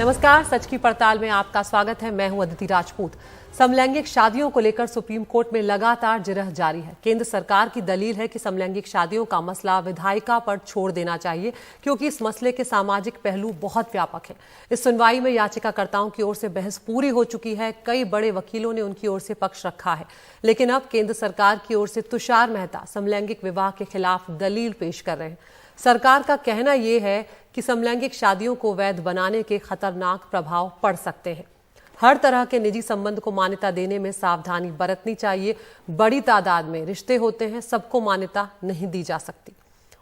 नमस्कार, सच की पड़ताल में आपका स्वागत है। मैं हूं अदिति राजपूत। समलैंगिक शादियों को लेकर सुप्रीम कोर्ट में लगातार जिरह जारी है। केंद्र सरकार की दलील है कि समलैंगिक शादियों का मसला विधायिका पर छोड़ देना चाहिए, क्योंकि इस मसले के सामाजिक पहलू बहुत व्यापक है। इस सुनवाई में याचिकाकर्ताओं की ओर से बहस पूरी हो चुकी है। कई बड़े वकीलों ने उनकी ओर से पक्ष रखा है, लेकिन अब केंद्र सरकार की ओर से तुषार मेहता समलैंगिक विवाह के खिलाफ दलील पेश कर रहे हैं। सरकार का कहना यह है कि समलैंगिक शादियों को वैध बनाने के खतरनाक प्रभाव पड़ सकते हैं। हर तरह के निजी संबंध को मान्यता देने में सावधानी बरतनी चाहिए। बड़ी तादाद में रिश्ते होते हैं, सबको मान्यता नहीं दी जा सकती।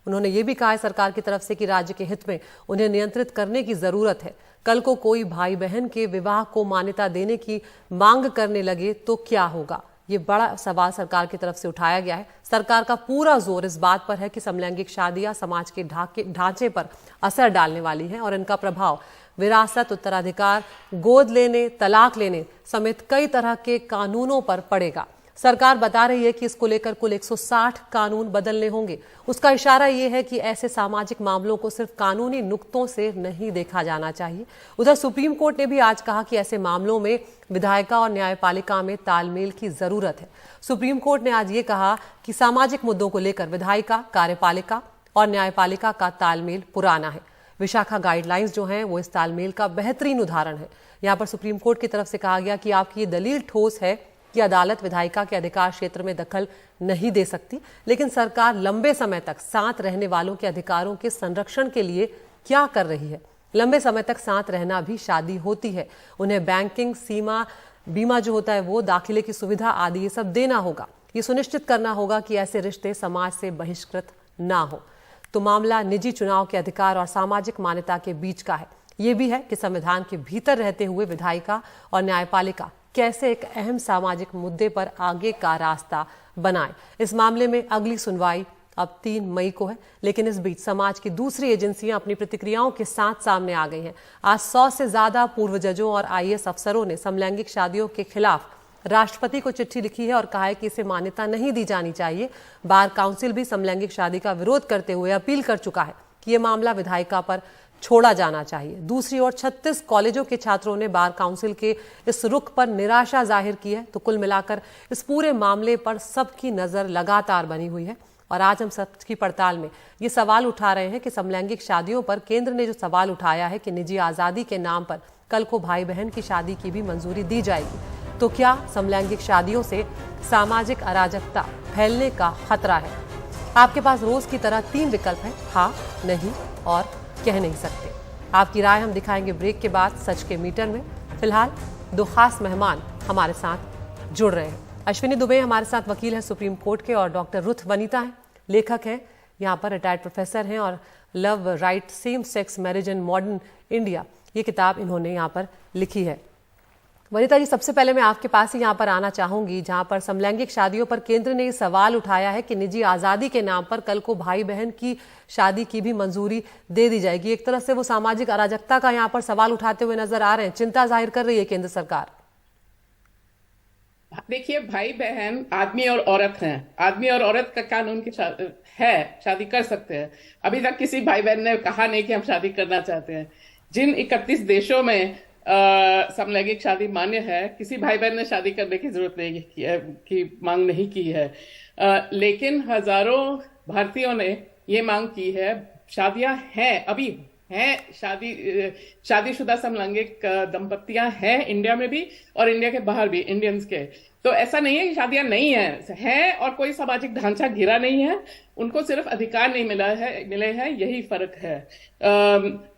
उन्होंने ये भी कहा है सरकार की तरफ से कि राज्य के हित में उन्हें नियंत्रित करने की जरूरत है। कल को कोई भाई बहन के विवाह को मान्यता देने की मांग करने लगे तो क्या होगा? ये बड़ा सवाल सरकार की तरफ से उठाया गया है। सरकार का पूरा जोर इस बात पर है कि समलैंगिक शादियां समाज के ढांचे पर असर डालने वाली हैं और इनका प्रभाव विरासत, उत्तराधिकार, गोद लेने, तलाक लेने समेत कई तरह के कानूनों पर पड़ेगा। सरकार बता रही है कि इसको लेकर कुल 160 कानून बदलने होंगे। उसका इशारा यह है कि ऐसे सामाजिक मामलों को सिर्फ कानूनी नुक्तों से नहीं देखा जाना चाहिए। उधर सुप्रीम कोर्ट ने भी आज कहा कि ऐसे मामलों में विधायिका और न्यायपालिका में तालमेल की जरूरत है। सुप्रीम कोर्ट ने आज ये कहा कि सामाजिक मुद्दों को लेकर विधायिका, कार्यपालिका और न्यायपालिका का तालमेल पुराना है। विशाखा गाइडलाइंस जो हैं वो इस तालमेल का बेहतरीन उदाहरण है। यहाँ पर सुप्रीम कोर्ट की तरफ से कहा गया कि आपकी ये दलील ठोस है कि अदालत विधायिका के अधिकार क्षेत्र में दखल नहीं दे सकती, लेकिन सरकार लंबे समय तक साथ रहने वालों के अधिकारों के संरक्षण के लिए क्या कर रही है? लंबे समय तक साथ रहना भी शादी होती है। उन्हें बैंकिंग, सीमा, बीमा जो होता है वो, दाखिले की सुविधा आदि ये सब देना होगा। ये सुनिश्चित करना होगा कि ऐसे रिश्ते समाज से बहिष्कृत ना हो। तो मामला निजी चुनाव के अधिकार और सामाजिक मान्यता के बीच का है। ये भी है कि संविधान के भीतर रहते हुए विधायिका और न्यायपालिका कैसे एक अहम सामाजिक मुद्दे पर आगे का रास्ता बनाए। इस मामले में अगली सुनवाई अब 3 मई को है, लेकिन इस बीच समाज की दूसरी एजेंसियां अपनी प्रतिक्रियाओं के साथ सामने आ गई हैं। आज 100 से ज्यादा पूर्व जजों और IAS अफसरों ने समलैंगिक शादियों के खिलाफ राष्ट्रपति को चिट्ठी लिखी है और कहा है कि इसे मान्यता नहीं दी जानी चाहिए। बार काउंसिल भी समलैंगिक शादी का विरोध करते हुए अपील कर चुका है कि यह मामला विधायिका पर छोड़ा जाना चाहिए। दूसरी ओर 36 कॉलेजों के छात्रों ने बार काउंसिल के इस रुख पर निराशा जाहिर की है। तो कुल मिलाकर इस पूरे मामले पर सबकी नजर लगातार बनी हुई है और आज हम सच की पड़ताल में ये सवाल उठा रहे हैं कि समलैंगिक शादियों पर केंद्र ने जो सवाल उठाया है कि निजी आजादी के नाम पर कल को भाई बहन की शादी की भी मंजूरी दी जाएगी, तो क्या समलैंगिक शादियों से सामाजिक अराजकता फैलने का खतरा है? आपके पास रोज की तरह 3 विकल्प हैं, हाँ, नहीं और कह नहीं सकते। आपकी राय हम दिखाएंगे ब्रेक के बाद सच के मीटर में। फिलहाल 2 खास मेहमान हमारे साथ जुड़ रहे हैं। अश्विनी दुबे हमारे साथ वकील हैं सुप्रीम कोर्ट के, और डॉक्टर रुथ वनीता हैं, लेखक हैं, यहाँ पर रिटायर्ड प्रोफेसर हैं और love, right, same sex marriage in modern India ये किताब इन्होंने यहाँ पर लिखी है। वनिता जी, सबसे पहले मैं आपके पास ही यहाँ पर आना चाहूंगी, जहां पर समलैंगिक शादियों पर केंद्र ने सवाल उठाया है कि निजी आजादी के नाम पर कल को भाई बहन की शादी की भी मंजूरी दे दी जाएगी। एक तरह से वो सामाजिक अराजकता का यहाँ पर सवाल उठाते हुए नजर आ रहे हैं, चिंता जाहिर कर रही है केंद्र सरकार। देखिए, भाई बहन आदमी और औरत हैं। आदमी और औरत का कानून की शादी कर सकते हैं। अभी तक किसी भाई बहन ने कहा नहीं कि हम शादी करना चाहते हैं। जिन 31 देशों में समलैंगिक शादी मान्य है, किसी भाई बहन ने शादी करने की जरूरत नहीं की मांग नहीं की है। लेकिन हजारों भारतीयों ने ये मांग की है। शादियां हैं, अभी हैं, शादीशुदा समलैंगिक दंपतियां हैं इंडिया में भी और इंडिया के बाहर भी, इंडियंस के। तो ऐसा नहीं है कि शादियां नहीं हैं और कोई सामाजिक ढांचा घिरा नहीं है। उनको सिर्फ अधिकार नहीं मिले हैं, यही फर्क है।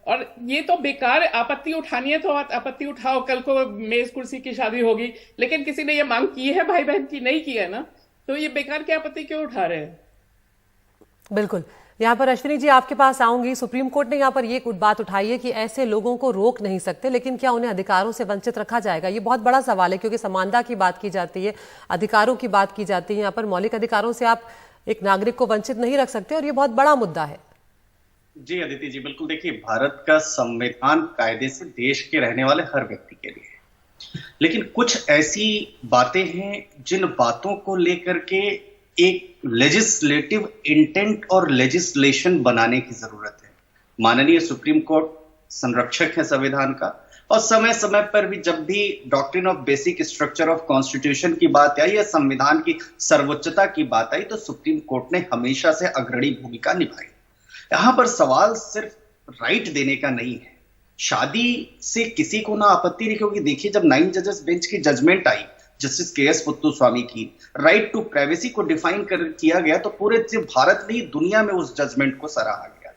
और ये तो बेकार, आपत्ति उठानी है तो आपत्ति उठाओ, कल को मेज कुर्सी की शादी होगी। लेकिन किसी ने ये मांग की है भाई बहन की, नहीं की है ना, तो ये बेकार की आपत्ति क्यों उठा रहे हैं? बिल्कुल। यहाँ पर अश्विनी जी आपके पास आऊंगी। सुप्रीम कोर्ट ने यहाँ पर ये बात उठाई है कि ऐसे लोगों को रोक नहीं सकते, लेकिन क्या उन्हें अधिकारों से वंचित रखा जाएगा? ये बहुत बड़ा सवाल है, क्योंकि समानता की बात की जाती है, अधिकारों की बात की जाती है। यहाँ पर मौलिक अधिकारों से आप एक नागरिक को वंचित नहीं रख सकते और ये बहुत बड़ा मुद्दा है। जी अदिति जी, बिल्कुल। देखिए, भारत का संविधान कायदे से देश के रहने वाले हर व्यक्ति के लिए है, लेकिन कुछ ऐसी बातें हैं जिन बातों को लेकर के एक लेजिस्लेटिव इंटेंट और लेजिस्लेशन बनाने की जरूरत है। माननीय सुप्रीम कोर्ट संरक्षक है संविधान का, और समय समय पर भी जब भी doctrine of basic structure of constitution की बात आई या संविधान की सर्वोच्चता की बात आई तो सुप्रीम कोर्ट ने हमेशा से अग्रणी भूमिका निभाई। यहां पर सवाल सिर्फ राइट देने का नहीं है, शादी से किसी को ना आपत्ति नहीं, क्योंकि देखिए जब 9 जजेस बेंच की जजमेंट आई जस्टिस के.एस. पुत्तुस्वामी की, राइट टू प्राइवेसी को डिफाइन किया गया तो पूरे भारत में ही दुनिया में उस जजमेंट को सराहा गया।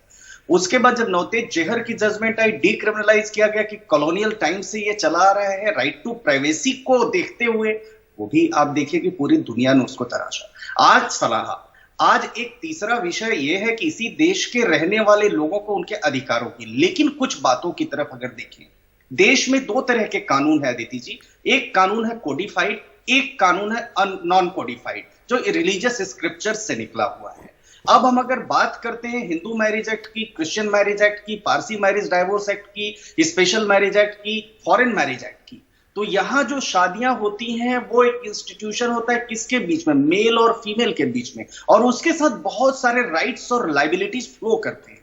उसके बाद जब नौतेज जहर की जजमेंट आई, डीक्रिमिनलाइज किया गया कि कॉलोनियल टाइम से ये चला आ रहा है, राइट टू प्राइवेसी को देखते हुए वो भी आप देखिए कि पूरी दुनिया ने उसको तराशा। आज सलाह, आज एक तीसरा विषय यह है कि इसी देश के रहने वाले लोगों को उनके अधिकारों की, लेकिन कुछ बातों की तरफ अगर देखें, देश में 2 तरह के कानून है अदिति जी। एक कानून है कोडिफाइड, एक कानून है नॉन कोडिफाइड, जो रिलीजियस स्क्रिप्चर से निकला हुआ है। अब हम अगर बात करते हैं हिंदू मैरिज एक्ट की, क्रिश्चियन मैरिज एक्ट की, पारसी मैरिज डाइवोर्स एक्ट की, स्पेशल मैरिज एक्ट की, फॉरेन मैरिज एक्ट की, तो यहां जो शादियां होती हैं वो एक इंस्टीट्यूशन होता है किसके बीच में, मेल और फीमेल के बीच में, और उसके साथ बहुत सारे राइट्स और लाइबिलिटीज फ्लो करते हैं।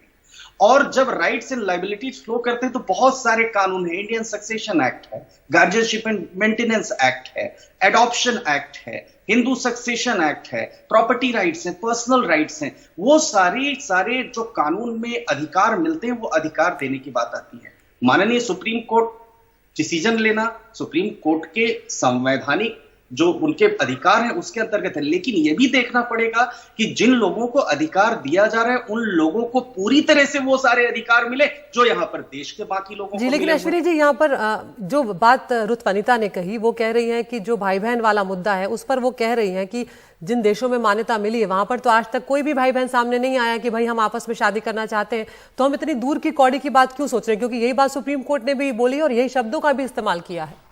और जब राइट्स एंड लाइबिलिटीज फ्लो करते हैं तो बहुत सारे कानून है, इंडियन सक्सेशन एक्ट है, गार्जियनशिप एंड मेंटेनेंस एक्ट है, एडॉप्शन एक्ट है, हिंदू सक्सेशन एक्ट है, प्रॉपर्टी राइट्स हैं, पर्सनल राइट्स हैं, वो सारे जो कानून में अधिकार मिलते हैं वो अधिकार देने की बात आती है। माननीय सुप्रीम कोर्ट डिसीजन लेना सुप्रीम कोर्ट के संवैधानिक जो उनके अधिकार हैं उसके अंतर्गत है, लेकिन यह भी देखना पड़ेगा कि जिन लोगों को अधिकार दिया जा रहा है उन लोगों को पूरी तरह से वो सारे अधिकार मिले जो यहाँ पर देश के बाकी लोगों जी। लेकिन अश्विनी जी, यहाँ पर जो बात रुत वनिता ने कही वो कह रही हैं कि जो भाई बहन वाला मुद्दा है उस पर वो कह रही हैं कि जिन देशों में मान्यता मिली है वहां पर तो आज तक कोई भी भाई बहन सामने नहीं आया कि भाई हम आपस में शादी करना चाहते हैं, तो हम इतनी दूर की कौड़ी की बात क्यों सोच रहे हैं, क्योंकि यही बात सुप्रीम कोर्ट ने भी बोली और यही शब्दों का भी इस्तेमाल किया है।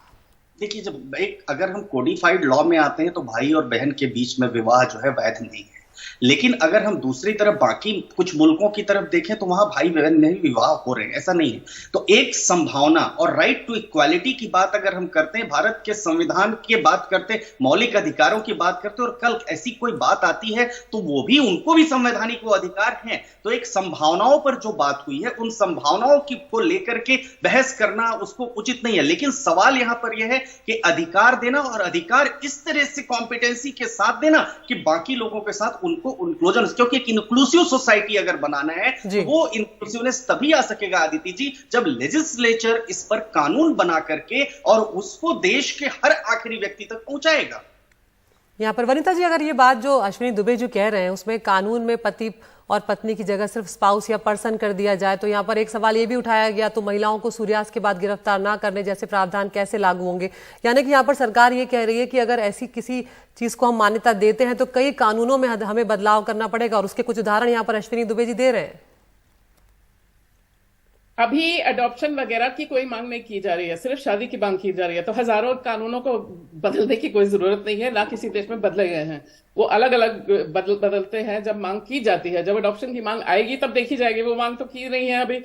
देखिए, जब अगर हम कोडिफाइड लॉ में आते हैं तो भाई और बहन के बीच में विवाह जो है वैध नहीं है, लेकिन अगर हम दूसरी तरफ बाकी कुछ मुल्कों की तरफ देखें तो वहां भाई बहन में भी विवाह हो रहे हैं, ऐसा नहीं है। तो एक संभावना और राइट टू इक्वालिटी की बात अगर हम करते हैं, भारत के संविधान की बात करते हैं, मौलिक अधिकारों की बात करते हैं, और कल ऐसी कोई बात आती है तो वो भी उनको भी संवैधानिक वो अधिकार हैं। तो एक संभावनाओं पर जो बात हुई है उन संभावनाओं की को लेकर के बहस करना उसको उचित नहीं है, लेकिन सवाल यहां पर यह है कि अधिकार देना और अधिकार इस तरह से कॉम्पिटेंसी के साथ देना कि बाकी लोगों के साथ उनको इंक्लूजन, क्योंकि एक इंक्लूसिव सोसाइटी अगर बनाना है तो वो इंक्लूसिवनेस तभी आ सकेगा आदिति जी जब लेजिस्लेचर इस पर कानून बना करके और उसको देश के हर आखिरी व्यक्ति तक पहुंचाएगा। यहाँ पर वनिता जी, अगर ये बात जो अश्विनी दुबे जो कह रहे हैं उसमें कानून में पति और पत्नी की जगह सिर्फ स्पाउस या पर्सन कर दिया जाए, तो यहाँ पर एक सवाल ये भी उठाया गया तो महिलाओं को सूर्यास्त के बाद गिरफ्तार ना करने जैसे प्रावधान कैसे लागू होंगे। यानी कि यहाँ पर सरकार ये कह रही है कि अगर ऐसी किसी चीज को हम मान्यता देते हैं तो कई कानूनों में हमें बदलाव करना पड़ेगा, और उसके कुछ उदाहरण यहाँ पर अश्विनी दुबे जी दे रहे हैं। अभी अडॉप्शन वगैरह की कोई मांग नहीं की जा रही है, सिर्फ शादी की मांग की जा रही है। तो हजारों कानूनों को बदलने की कोई जरूरत नहीं है, ना किसी देश में बदले गए हैं, वो अलग अलग बदलते हैं जब मांग की जाती है। जब अडॉप्शन की मांग आएगी तब देखी जाएगी, वो मांग तो की नहीं है अभी।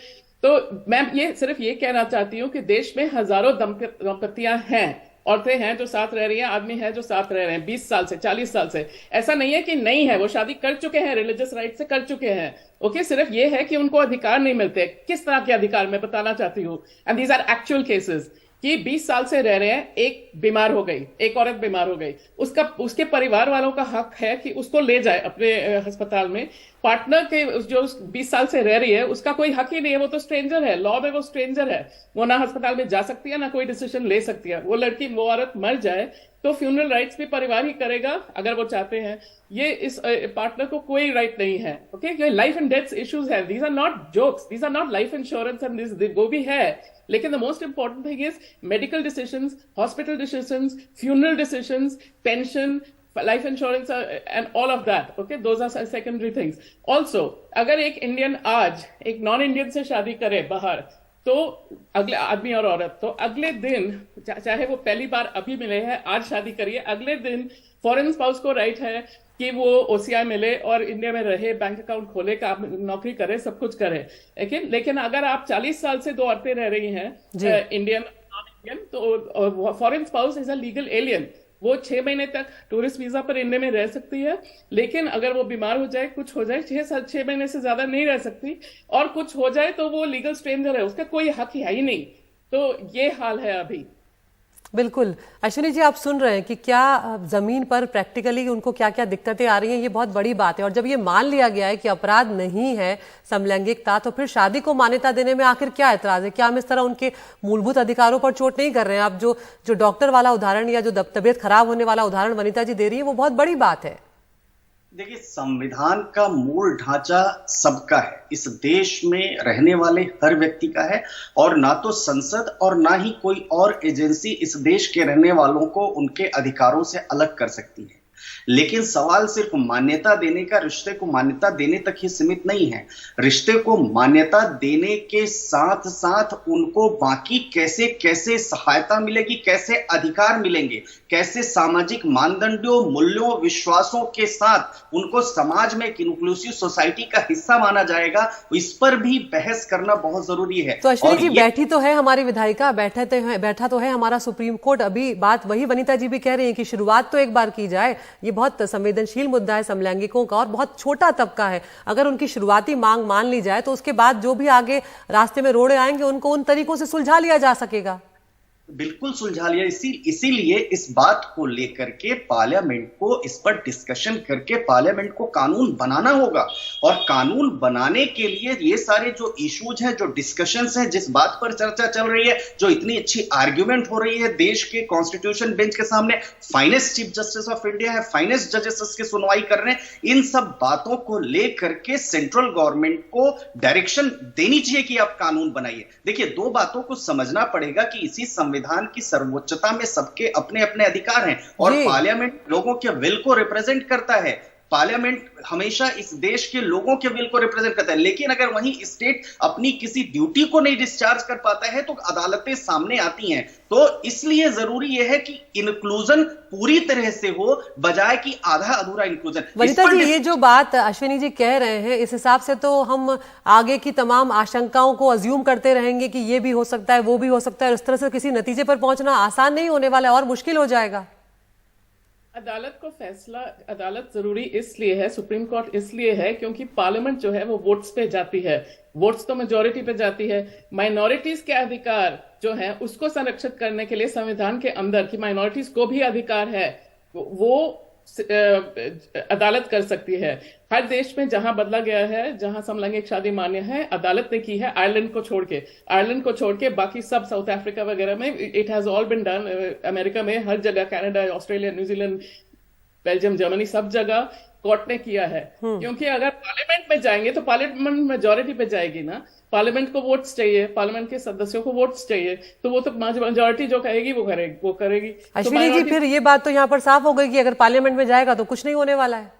तो मैं सिर्फ ये कहना चाहती हूँ कि देश में हजारों दंपतियां हैं, औरतें हैं जो साथ रह रही हैं, आदमी हैं जो साथ रह रहे हैं 20 साल से 40 साल से। ऐसा नहीं है कि नहीं है, वो शादी कर चुके हैं, रिलीजियस राइट से कर चुके हैं। ओके, सिर्फ ये है कि उनको अधिकार नहीं मिलते। किस तरह के अधिकार मैं बताना चाहती हूँ, and these are actual cases कि 20 साल से रह रहे हैं, एक बीमार हो गई, एक औरत बीमार हो गई, उसके परिवार वालों का हक है कि उसको ले जाए अपने अस्पताल में। पार्टनर के जो 20 साल से रह रही है उसका कोई हक ही नहीं है, वो तो स्ट्रेंजर है, लॉ में वो स्ट्रेंजर है, वो ना अस्पताल में जा सकती है ना कोई डिसीजन ले सकती है। वो लड़की, वो औरत मर जाए तो फ्यूनरल राइट्स भी परिवार ही करेगा अगर वो चाहते हैं। ये इस पार्टनर को कोई राइट नहीं है। Okay, life and death issues है, these are not jokes, these are not life insurance, and वो भी है, लेकिन the most important thing is medical decisions, hospital decisions, funeral decisions, pension, life insurance and all of that. Okay, those are secondary things. Also, अगर एक Indian आज एक non Indian से शादी करे बाहर, तो अगले आदमी और औरत, तो अगले दिन चाहे वो पहली बार अभी मिले हैं, आज शादी करिए, अगले दिन फॉरेन स्पाउस को राइट है कि वो ओसीआई मिले और इंडिया में रहे, बैंक अकाउंट खोले, काम नौकरी करे, सब कुछ करे। लेकिन अगर आप 40 साल से 2 औरतें रह रही हैं, इंडियन नॉन इंडियन, तो foreign spouse is a legal alien, वो 6 महीने तक टूरिस्ट वीजा पर इंडिया में रह सकती है, लेकिन अगर वो बीमार हो जाए, कुछ हो जाए, 6 महीने से ज्यादा नहीं रह सकती, और कुछ हो जाए तो वो लीगल स्ट्रेंजर है, उसका कोई हक है ही नहीं। तो ये हाल है अभी। बिल्कुल। अश्विनी जी, आप सुन रहे हैं कि क्या जमीन पर प्रैक्टिकली उनको क्या क्या दिक्कतें आ रही हैं, ये बहुत बड़ी बात है। और जब ये मान लिया गया है कि अपराध नहीं है समलैंगिकता, तो फिर शादी को मान्यता देने में आखिर क्या ऐतराज है? क्या हम इस तरह उनके मूलभूत अधिकारों पर चोट नहीं कर रहे हैं? आप जो डॉक्टर वाला उदाहरण या जो तबीयत खराब होने वाला उदाहरण वनिता जी दे रही है, वो बहुत बड़ी बात है। देखिए, संविधान का मूल ढांचा सबका है, इस देश में रहने वाले हर व्यक्ति का है, और ना तो संसद और ना ही कोई और एजेंसी इस देश के रहने वालों को उनके अधिकारों से अलग कर सकती है। लेकिन सवाल सिर्फ मान्यता देने का, रिश्ते को मान्यता देने तक ही सीमित नहीं है। रिश्ते को मान्यता देने के साथ साथ उनको बाकी कैसे कैसे सहायता मिलेगी, कैसे अधिकार मिलेंगे, कैसे सामाजिक मानदंडों, मूल्यों, विश्वासों के साथ उनको समाज में एक इंक्लूसिव सोसाइटी का हिस्सा माना जाएगा, इस पर भी बहस करना बहुत जरूरी है। तो अश्विनी जी, बैठी तो है हमारी विधायिका, बैठा तो है हमारा सुप्रीम कोर्ट। अभी बात वही वनिता जी भी कह रही है कि शुरुआत तो एक बार की जाए। ये बहुत संवेदनशील मुद्दा है समलैंगिकों का, और बहुत छोटा तबका है। अगर उनकी शुरुआती मांग मान ली जाए तो उसके बाद जो भी आगे रास्ते में रोड़े आएंगे उनको उन तरीकों से सुलझा लिया जा सकेगा। बिल्कुल सुलझा लिया। इसीलिए इस बात को लेकर के पार्लियामेंट को इस पर डिस्कशन करके पार्लियामेंट को कानून बनाना होगा, और कानून बनाने के लिए ये सारे जो इश्यूज हैं, जो डिस्कशंस हैं, जिस बात पर चर्चा चल रही है, जो इतनी अच्छी आर्ग्यूमेंट हो रही है देश के कॉन्स्टिट्यूशन बेंच के सामने, finest chief justice of India है, फाइनेस्ट जजेस की सुनवाई कर रहे हैं, इन सब बातों को लेकर के सेंट्रल गवर्नमेंट को डायरेक्शन देनी चाहिए कि आप कानून बनाइए। देखिए, दो बातों को समझना पड़ेगा कि इसी संविधान की सर्वोच्चता में सबके अपने अपने अधिकार हैं, और पार्लियामेंट लोगों के विल को रिप्रेजेंट करता है। पार्लियामेंट हमेशा इस देश के लोगों के विल को रिप्रेजेंट करता है। लेकिन अगर वहीं स्टेट अपनी किसी ड्यूटी को नहीं डिस्चार्ज कर पाता है तो अदालतें सामने आती हैं। तो इसलिए जरूरी यह है कि इंक्लूजन पूरी तरह से हो, बजाय कि आधा अधूरा इंक्लूजन। वनिता जी, ये जो बात अश्विनी जी कह रहे हैं, इस हिसाब से तो हम आगे की तमाम आशंकाओं को अज्यूम करते रहेंगे कि ये भी हो सकता है, वो भी हो सकता है। इस तरह से किसी नतीजे पर पहुंचना आसान नहीं होने वाला है, और मुश्किल हो जाएगा। अदालत को फैसला, अदालत जरूरी इसलिए है, सुप्रीम कोर्ट इसलिए है क्योंकि पार्लियामेंट जो है वो वोट्स पे जाती है। वोट्स तो मेजोरिटी पे जाती है। माइनॉरिटीज के अधिकार जो है उसको संरक्षित करने के लिए संविधान के अंदर की माइनॉरिटीज को भी अधिकार है, वो अदालत कर सकती है। हर देश में जहां बदला गया है, जहां समलैंगिक शादी मान्य है, अदालत ने की है। आयरलैंड को छोड़ के बाकी सब, साउथ अफ्रीका वगैरह में it has all been done. America में हर जगह, Canada, Australia, New Zealand, Belgium, Germany, सब जगह कोर्ट ने किया है। क्योंकि अगर पार्लियामेंट में जाएंगे तो पार्लियामेंट मेजोरिटी पे जाएगी ना, पार्लियामेंट को वोट्स चाहिए, पार्लियामेंट के सदस्यों को वोट्स चाहिए, तो वो तो मेजोरिटी जो कहेगी वो करेगी। अश्विनी जी, फिर ये बात तो यहाँ पर साफ हो गई कि अगर पार्लियामेंट में जाएगा तो कुछ नहीं होने वाला है।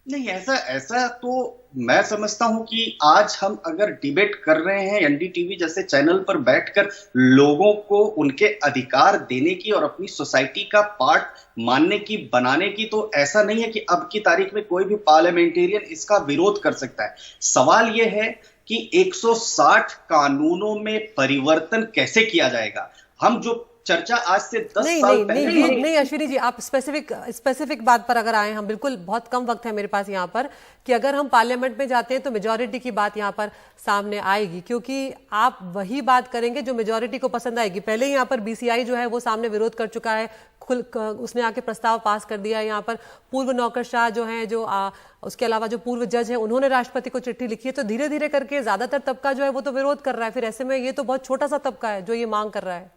नहीं, ऐसा तो मैं समझता हूं कि आज हम अगर डिबेट कर रहे हैं एनडीटीवी जैसे चैनल पर बैठकर लोगों को उनके अधिकार देने की और अपनी सोसाइटी का पार्ट मानने की, बनाने की, तो ऐसा नहीं है कि अब की तारीख में कोई भी पार्लियामेंटेरियन इसका विरोध कर सकता है। सवाल यह है कि 160 कानूनों में परिवर्तन कैसे किया जाएगा। हम जो चर्चा आज से 10 साल पहले नहीं अश्विनी जी, आप स्पेसिफिक बात पर अगर आए, हम बिल्कुल, बहुत कम वक्त है मेरे पास यहाँ पर, कि अगर हम पार्लियामेंट में जाते हैं तो मेजॉरिटी की बात यहाँ पर सामने आएगी, क्योंकि आप वही बात करेंगे जो मेजॉरिटी को पसंद आएगी। पहले ही यहाँ पर बीसीआई जो है वो सामने विरोध कर चुका है, उसने आके प्रस्ताव पास कर दिया है। यहाँ पर पूर्व नौकरशाह जो हैं, उसके अलावा जो पूर्व जज हैं, उन्होंने राष्ट्रपति को चिट्ठी लिखी है। तो धीरे धीरे करके ज्यादातर तबका जो है वो तो विरोध कर रहा है। फिर ऐसे में ये तो बहुत छोटा सा तबका है जो ये मांग कर रहा है।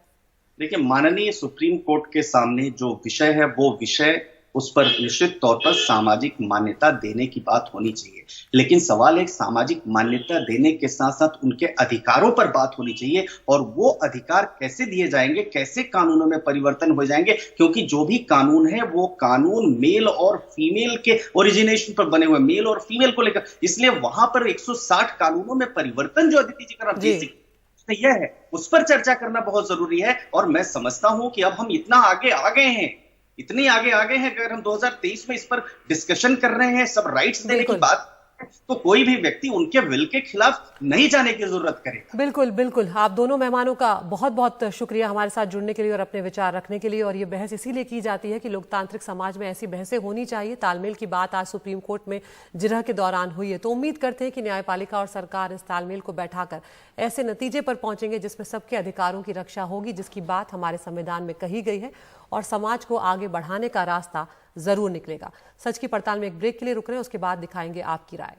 देखिए, माननीय सुप्रीम कोर्ट के सामने जो विषय है, वो विषय, उस पर निश्चित तौर पर सामाजिक मान्यता देने की बात होनी चाहिए। लेकिन सवाल एक सामाजिक मान्यता देने के साथ साथ उनके अधिकारों पर बात होनी चाहिए, और वो अधिकार कैसे दिए जाएंगे, कैसे कानूनों में परिवर्तन हो जाएंगे। क्योंकि जो भी कानून है वो कानून मेल और फीमेल के ओरिजिनेशन पर बने हुए, मेल और फीमेल को लेकर, इसलिए वहां पर 160 कानूनों में परिवर्तन जो अदिति जी कर बेसिक यह है, उस पर चर्चा करना बहुत जरूरी है। और मैं समझता हूं कि अब हम इतना आगे आ गए हैं, इतने आगे आ गए हैं, अगर हम 2023 में इस पर डिस्कशन कर रहे हैं, सब राइट्स देने की बात, तो कोई भी व्यक्ति उनके विल के खिलाफ नहीं जाने की जरूरत करेगा। बिल्कुल बिल्कुल, आप दोनों मेहमानों का बहुत बहुत शुक्रिया हमारे साथ जुड़ने के लिए और अपने विचार रखने के लिए। और ये बहस इसीलिए की जाती है कि लोकतांत्रिक समाज में ऐसी बहसें होनी चाहिए। तालमेल की बात आज सुप्रीम कोर्ट में जिरह के दौरान हुई है, तो उम्मीद करते हैं कि न्यायपालिका और सरकार इस तालमेल को बैठाकर ऐसे नतीजे पर पहुंचेंगे जिसमें सबके अधिकारों की रक्षा होगी, जिसकी बात हमारे संविधान में कही गई है, और समाज को आगे बढ़ाने का रास्ता जरूर निकलेगा। सच की पड़ताल में एक ब्रेक के लिए रुक रहे हैं, उसके बाद दिखाएंगे आपकी राय।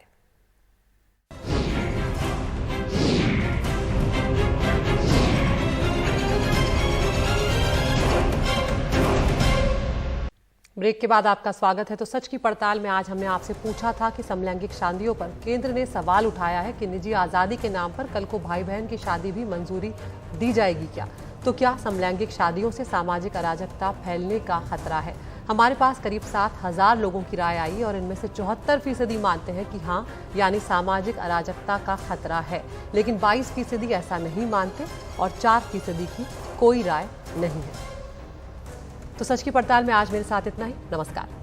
ब्रेक के बाद आपका स्वागत है। तो सच की पड़ताल में आज हमने आपसे पूछा था कि समलैंगिक शादियों पर केंद्र ने सवाल उठाया है कि निजी आजादी के नाम पर कल को भाई बहन की शादी भी मंजूरी दी जाएगी क्या? तो क्या समलैंगिक शादियों से सामाजिक अराजकता फैलने का खतरा है? हमारे पास करीब 7,000 लोगों की राय आई और इनमें से 74% मानते हैं कि हाँ, यानी सामाजिक अराजकता का खतरा है, लेकिन 22% ऐसा नहीं मानते और 4% की कोई राय नहीं है। तो सच की पड़ताल में आज मेरे साथ इतना ही। नमस्कार।